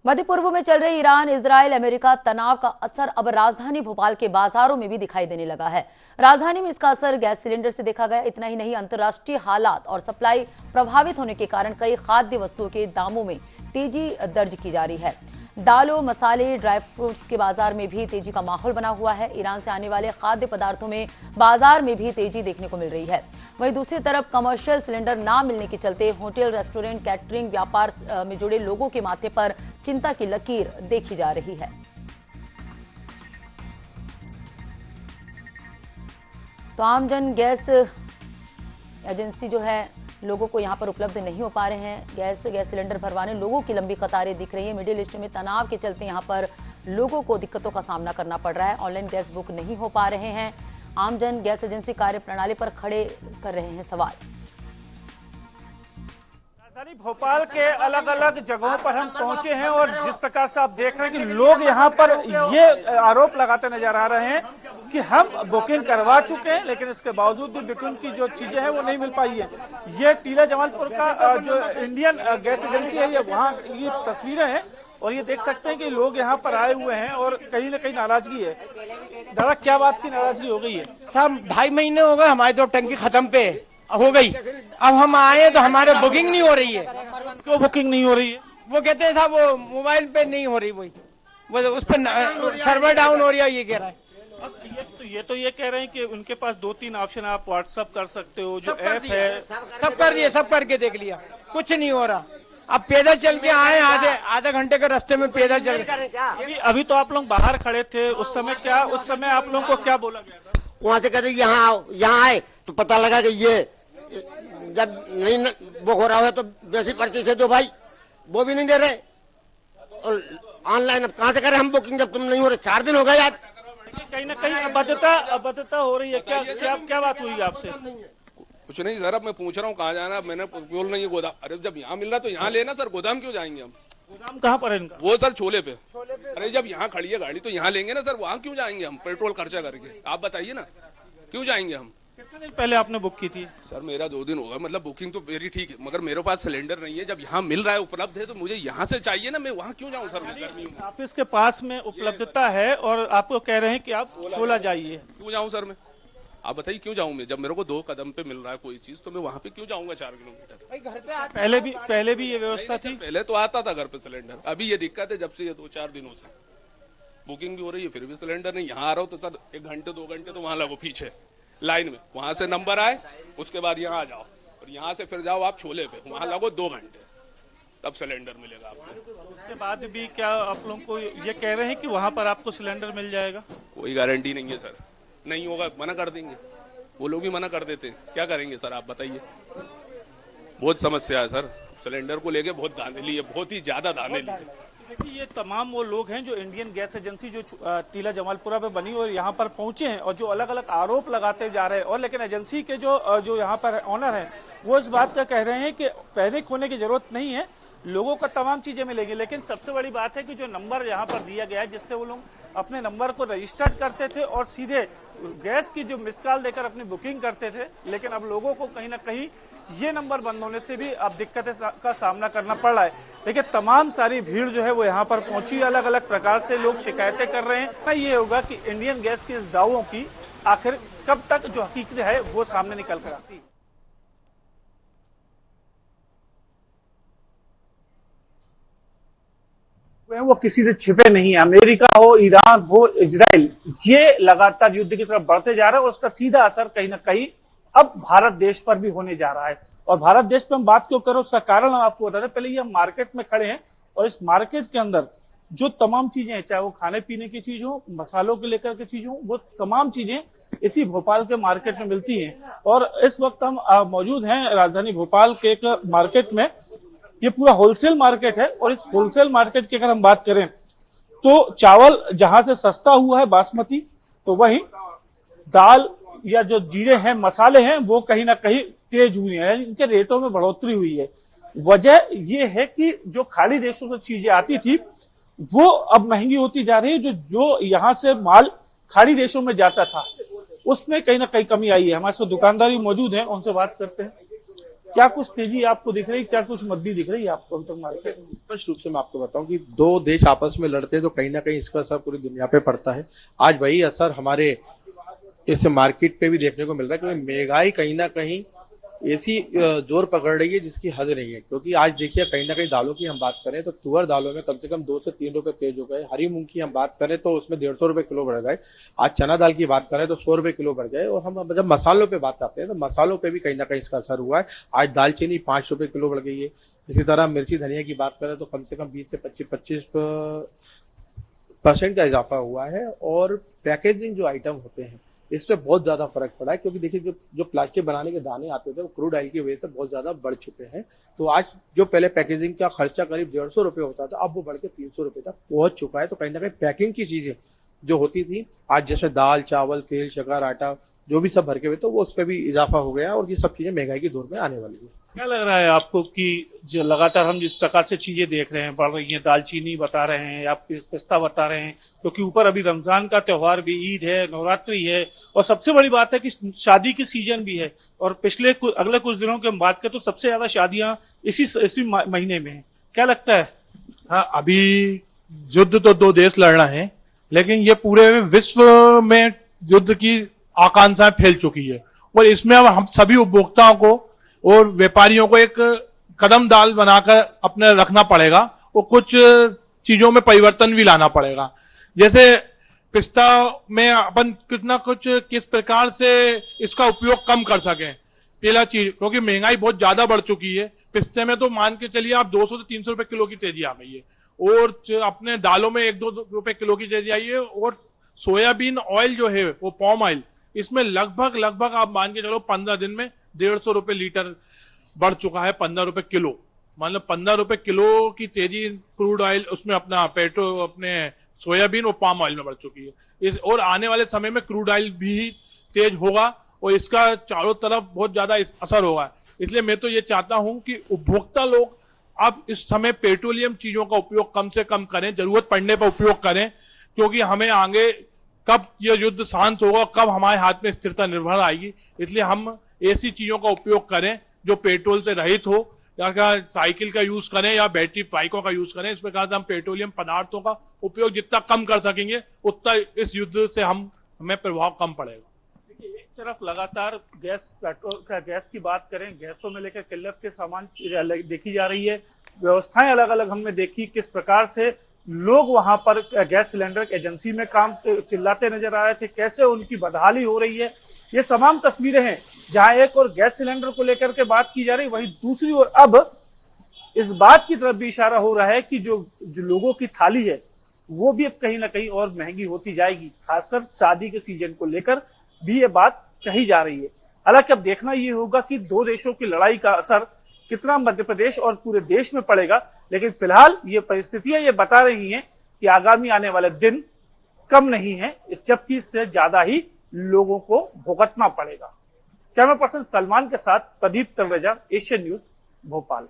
मध्य पूर्व में चल रही ईरान इजराइल अमेरिका तनाव का असर अब राजधानी भोपाल के बाजारों में भी दिखाई देने लगा है। राजधानी में इसका असर गैस सिलेंडर से देखा गया। इतना ही नहीं, अंतर्राष्ट्रीय हालात और सप्लाई प्रभावित होने के कारण कई खाद्य वस्तुओं के दामों में तेजी दर्ज की जा रही है। दालों, मसाले, ड्राई फ्रूट्स के बाजार में भी तेजी का माहौल बना हुआ है। ईरान से आने वाले खाद्य पदार्थों में बाजार में भी तेजी देखने को मिल रही है। वहीं दूसरी तरफ कमर्शियल सिलेंडर ना मिलने के चलते होटल, रेस्टोरेंट, कैटरिंग व्यापार में जुड़े लोगों के माथे पर चिंता की लकीर देखी जा रही है। तो आमजन गैस एजेंसी जो है लोगों को यहां पर उपलब्ध नहीं हो पा रहे हैं। गैस सिलेंडर भरवाने लोगों की लंबी कतारें दिख रही है। मिडिल ईस्ट में तनाव के चलते यहां पर लोगों को दिक्कतों का सामना करना पड़ रहा है। ऑनलाइन गैस बुक नहीं हो पा रहे हैं। आमजन गैस एजेंसी कार्य प्रणाली पर खड़े कर रहे हैं सवाल। राजधानी भोपाल के अलग अलग जगहों पर हम पहुंचे हैं और जिस प्रकार से आप देख रहे हैं कि लोग यहां पर ये आरोप लगाते नजर आ रहे हैं कि हम बुकिंग करवा चुके हैं, लेकिन इसके बावजूद भी बुकिंग की जो चीजें हैं वो नहीं मिल पाई है। ये टीला जमालपुर का जो इंडियन गैस एजेंसी है, ये वहाँ ये तस्वीरें हैं और ये देख सकते हैं कि लोग यहाँ पर आए हुए हैं और कहीं ना कहीं नाराजगी है। दादा, क्या बात की नाराजगी हो गई है? साहब 2.5 महीने हो गए, हमारी तो टंकी खत्म पे हो गई। अब हम आए तो हमारे बुकिंग नहीं हो रही है। क्यों बुकिंग नहीं हो रही है? वो कहते हैं साहब वो मोबाइल पे नहीं हो रही, वो उस पर सर्वर डाउन हो रही है, ये कह रहा है। ये तो ये कह रहे हैं कि उनके पास 2-3 ऑप्शन आप व्हाट्सएप कर सकते हो, जो ऐप है सब कर दिए, सब करके देख लिया, कुछ नहीं हो रहा। अब पैदल चल के आए, यहाँ से आधा घंटे के रास्ते में पैदल चल के। अभी तो आप लोग बाहर खड़े थे, उस समय आप लोगों को क्या बोला गया था? वहाँ से कहते यहाँ आओ, यहाँ आए तो पता लगा कि ये जब नहीं बुक हो रहा है तो वैसी पर्ची से दो भाई, वो भी नहीं दे रहे। और ऑनलाइन अब कहाँ से करें हम बुकिंग जब तुम नहीं हो रहे? 4 दिन हो गए यार। कहीं ना कहीं अभद्रता हो रही है। क्या बात हुई आपसे? कुछ नहीं सर, अब मैं पूछ रहा हूँ कहाँ जाना है। मैंने बोल नहीं है गोदाम। अरे जब यहाँ मिल रहा तो यहाँ लेना सर, गोदाम क्यों जाएंगे हम? गोदाम कहाँ पर है इनका? वो सर छोले पे। अरे जब यहाँ खड़ी है गाड़ी तो यहाँ लेंगे ना सर, वहाँ क्यों जाएंगे हम पेट्रोल खर्चा करके? आप बताइए ना, क्यों जाएंगे हम? कितने दिन पहले आपने बुक की थी? सर मेरा 2 दिन होगा, मतलब बुकिंग तो मेरी ठीक है, मगर मेरे पास सिलेंडर नहीं है। जब यहाँ मिल रहा है, उपलब्ध है, तो मुझे यहाँ से चाहिए ना, मैं वहाँ क्यों जाऊँ सर? गर्मी में ऑफिस के पास में उपलब्धता है और आपको कह रहे हैं कि आप छोला जाइए। क्यों जाऊँ सर मैं? आप बताइए क्यों जाऊँ मैं? जब मेरे को 2 कदम पे मिल रहा है कोई चीज तो मैं वहाँ पे क्यों जाऊँगा 4 किलोमीटर? पहले भी ये व्यवस्था थी? पहले तो आता था घर पे सिलेंडर। अभी ये दिक्कत है जब से ये 2-4 दिनों से बुकिंग भी हो रही है फिर भी सिलेंडर नहीं। यहाँ आ रहा हूँ तो सर 1 घंटे 2 घंटे तो वहाँ लगो पीछे लाइन में, वहां से नंबर आए, उसके बाद यहाँ आ जाओ और यहाँ से फिर जाओ आप छोले पे, वहां लगो 2 घंटे, तब सिलेंडर मिलेगा आपको। उसके बाद भी क्या आप लोगों को ये कह रहे हैं कि वहां पर आपको सिलेंडर मिल जाएगा? कोई गारंटी नहीं है सर, नहीं होगा मना कर देंगे। वो लोग भी मना कर देते हैं, क्या करेंगे सर आप बताइए? बहुत समस्या है सर, सिलेंडर को लेके बहुत धांधली है, बहुत ही ज्यादा धांधली है। देखिए ये तमाम वो लोग हैं जो इंडियन गैस एजेंसी जो टीला जमालपुरा पे बनी और यहाँ पर पहुंचे हैं और जो अलग अलग आरोप लगाते जा रहे हैं। और लेकिन एजेंसी के जो यहाँ पर ऑनर हैं वो इस बात का कह रहे हैं कि पैनिक होने की जरूरत नहीं है, लोगों को तमाम चीजें मिलेगी। लेकिन सबसे बड़ी बात है कि जो नंबर यहाँ पर दिया गया है जिससे वो लोग अपने नंबर को रजिस्टर्ड करते थे और सीधे गैस की जो मिस कॉल देकर अपनी बुकिंग करते थे, लेकिन अब लोगों को कहीं ना कहीं ये नंबर बंद होने से भी अब दिक्कतें का सामना करना पड़ रहा है। देखिए तमाम सारी भीड़ जो है वो यहाँ पर पहुंची, अलग अलग प्रकार से लोग शिकायतें कर रहे हैं। ये होगा कि इंडियन गैस के इस दावों की आखिर कब तक जो हकीकत है वो सामने निकल कर आती है। वो किसी से छिपे नहीं है। अमेरिका हो, ईरान हो, इजराइल, ये लगातार युद्ध की तरफ बढ़ते जा रहा है और उसका सीधा असर कहीं ना कहीं अब भारत देश पर भी होने जा रहा है। और भारत देश पे हम बात क्यों करें उसका कारण हम आपको बता दें। पहले ये हम मार्केट में खड़े हैं और इस मार्केट के अंदर जो तमाम चीजें हैं, चाहे वो खाने पीने की चीज हो, मसालों के लेकर के चीज हो, वो तमाम चीजें इसी भोपाल के मार्केट में मिलती हैं। और इस वक्त हम मौजूद हैं राजधानी भोपाल के एक मार्केट में। ये पूरा होलसेल मार्केट है और इस होलसेल मार्केट की अगर हम बात करें तो चावल जहां से सस्ता हुआ है बासमती, तो वहीं दाल या जो जीरे हैं, मसाले हैं, वो कहीं ना कहीं तेज हुए हैं, इनके रेटों में बढ़ोतरी हुई है। वजह ये है कि जो खाड़ी देशों से चीजें आती थी वो अब महंगी होती जा रही है। जो यहाँ से माल खाड़ी देशों में जाता था उसमें कहीं ना कहीं कमी आई है। हमारे साथ दुकानदार भी मौजूद हैं, उनसे बात करते हैं। क्या कुछ तेजी आपको दिख रही, क्या कुछ मंदी दिख रही है आपको अब तक मार्केट में? स्पष्ट रूप से मैं आपको बताऊं कि दो देश आपस में लड़ते हैं तो कहीं ना कहीं इसका असर पूरी दुनिया पे पड़ता है। आज वही असर हमारे इस मार्केट पे भी देखने को मिल रहा है, क्योंकि महंगाई कहीं ना कहीं ऐसी जोर पकड़ रही है जिसकी हद नहीं है। क्योंकि आज देखिए कहीं ना कहीं दालों की हम बात करें तो तुअर दालों में कम से कम 2 से 3 रुपए तेज हो गए। हरी मूंग की हम बात करें तो उसमें 150 रुपए किलो बढ़ गए। आज चना दाल की बात करें तो 100 रुपए किलो बढ़ गए। और हम जब मसालों पे बात करते हैं तो मसालों पे भी कहीं ना कहीं इसका असर हुआ है। आज दालचीनी 5 रुपए किलो बढ़ गई है। इसी तरह मिर्ची धनिया की बात करें तो कम से कम 20 से 25% का इजाफा हुआ है। और पैकेजिंग जो आइटम होते हैं इस पे बहुत ज्यादा फर्क पड़ा है, क्योंकि देखिए जो प्लास्टिक बनाने के दाने आते थे वो क्रूड ऑयल की वजह से बहुत ज्यादा बढ़ चुके हैं। तो आज जो पहले पैकेजिंग का खर्चा करीब 150 रुपए होता था, अब वो बढ़ के 300 रुपए तक पहुंच चुका है। तो कहीं ना कहीं पैकिंग की चीजें जो होती थी आज, जैसे दाल चावल तेल शक्कर आटा जो भी सब भर के हुए, तो वो उस पर भी इजाफा हो गया और ये सब चीजें महंगाई के दौर में आने वाली है। क्या लग रहा है आपको कि जो लगातार हम जिस प्रकार से चीजें देख रहे हैं बढ़ रही हैं, दालचीनी बता रहे हैं, आप पिस्ता बता रहे हैं, क्योंकि ऊपर अभी रमजान का त्योहार भी, ईद है, नवरात्रि है, और सबसे बड़ी बात है कि शादी की सीजन भी है। और अगले कुछ दिनों की हम बात करें तो सबसे ज्यादा शादियां इसी महीने में है। क्या लगता है? हाँ, अभी युद्ध तो 2 देश लड़ रहे हैं, लेकिन ये पूरे विश्व में युद्ध की आकांक्षाएं फैल चुकी है। और इसमें अब हम सभी उपभोक्ताओं को और व्यापारियों को एक कदम दाल बनाकर अपने रखना पड़ेगा और कुछ चीजों में परिवर्तन भी लाना पड़ेगा। जैसे पिस्ता में अपन किस प्रकार से इसका उपयोग कम कर सकें। पहला चीज, क्योंकि महंगाई बहुत ज्यादा बढ़ चुकी है। पिस्ते में तो मान के चलिए आप 200 से 300 रुपए किलो की तेजी आ गई है, और अपने दालों में 1-2 रुपए किलो की तेजी आई है। और सोयाबीन ऑयल जो है वो पॉम ऑयल, इसमें लगभग आप मान के चलो 15 दिन में 150 रुपए लीटर बढ़ चुका है, 15 रुपए किलो। मतलब 15 रुपए किलो की तेजी क्रूड ऑयल उसमें अपने सोयाबीन और पाम ऑयल में बढ़ चुकी है। और आने वाले समय में क्रूड ऑयल भी तेज होगा और इसका चारों तरफ बहुत ज्यादा असर होगा। इसलिए मैं तो ये चाहता हूं कि उपभोक्ता लोग अब इस समय पेट्रोलियम चीजों का उपयोग कम से कम करें, जरूरत पड़ने पर उपयोग करें, क्योंकि हमें आगे कब यह युद्ध शांत होगा, कब हमारे हाथ में स्थिरता निर्भर आएगी। इसलिए हम ऐसी चीजों का उपयोग करें जो पेट्रोल से रहित हो, या साइकिल का यूज करें या बैटरी बाइकों का यूज करें। इस प्रकार से हम पेट्रोलियम पदार्थों का उपयोग जितना कम कर सकेंगे उतना इस युद्ध से हमें प्रभाव कम पड़ेगा। एक तरफ लगातार गैस की बात करें, गैसों में लेकर किल्लत के सामान देखी जा रही है। व्यवस्थाएं अलग अलग हमने देखी, किस प्रकार से लोग वहां पर गैस सिलेंडर एजेंसी में काम चिल्लाते नजर आ रहे थे, कैसे उनकी बदहाली हो रही है। ये तमाम तस्वीरें हैं जहां एक और गैस सिलेंडर को लेकर के बात की जा रही, वहीं दूसरी ओर अब इस बात की तरफ भी इशारा हो रहा है कि जो लोगों की थाली है वो भी अब कहीं ना कहीं और महंगी होती जाएगी। खासकर शादी के सीजन को लेकर भी ये बात कही जा रही है। हालांकि अब देखना ये होगा कि 2 देशों की लड़ाई का असर कितना मध्य प्रदेश और पूरे देश में पड़ेगा। लेकिन फिलहाल ये परिस्थितियां ये बता रही हैं कि आगामी आने वाले दिन कम नहीं है, जबकि इससे ज्यादा ही लोगों को भुगतना पड़ेगा। कैमरा पर्सन सलमान के साथ प्रदीप तलरेजा, एशियन न्यूज, भोपाल।